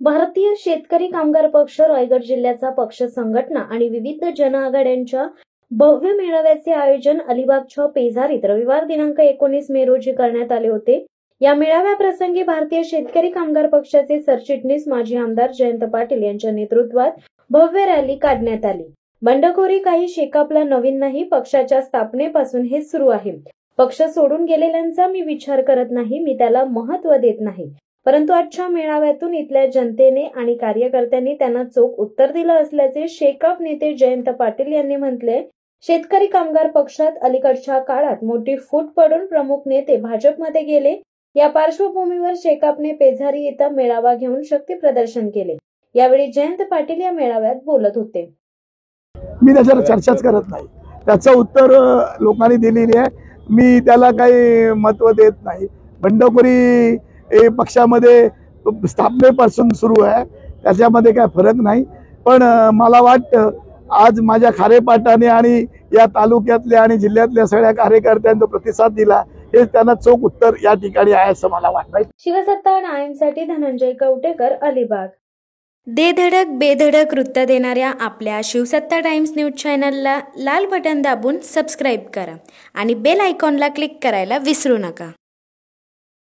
भारतीय शेतकरी कामगार पक्ष रायगड जिल्ह्याचा पक्ष संघटना आणि विविध जनआघाड्यांच्या भव्य मेळाव्याचे आयोजन अलिबागच्या पेझारीत रविवार दिनांक 19 मे रोजी करण्यात आले होते। या मेळाव्याप्रसंगी भारतीय शेतकरी कामगार पक्षाचे सरचिटणीस माजी आमदार जयंत पाटील यांच्या नेतृत्वात भव्य रॅली काढण्यात आली। बंडखोरी काही शेकापला नवीन नाही, पक्षाच्या स्थापनेपासून हे सुरू आहे। पक्ष सोडून गेलेल्यांचा मी विचार करत नाही, मी त्याला महत्त्व देत नाही, परंतु आजच्या मेळाव्यातून इथल्या जनतेने आणि कार्यकर्त्यांनी त्यांना चोख उत्तर दिलं असल्याचे शेकाप नेते जयंत पाटील यांनी म्हटले। शेतकरी कामगार पक्षात अलीकडच्या काळात मोठी फूट पडून प्रमुख नेते भाजपमध्ये गेले। या पार्श्वभूमीवर शेकापने पेझारी इथं मेळावा घेऊन शक्ती प्रदर्शन केले। यावेळी जयंत पाटील या मेळाव्यात बोलत होते। मी त्याच्यावर चर्चाच करत नाही, त्याचं उत्तर लोकांनी दिलेली आहे, मी त्याला काही महत्त्व देत नाही। बंडखोरी पक्षामध्ये स्थापनेपासून सुरू आहे, त्याच्यामध्ये काय फरक नाही। पण मला वाटतं आज माझ्या खारेपाटाने आणि या तालुक्यातल्या आणि जिल्ह्यातल्या सगळ्या कार्यकर्त्यांचा प्रतिसाद दिला, हे त्यांना चोख उत्तर या ठिकाणी आहे असं मला वाटतं। शिवसत्ता टाइम्ससाठी धनंजय कवटेकर, अलिबाग। दे धडक बेधडक वृत्त देणाऱ्या आपल्या शिवसत्ता टाइम्स न्यूज चॅनलला लाल बटन दाबून सबस्क्राईब करा आणि बेल आयकॉनला क्लिक करायला विसरू नका।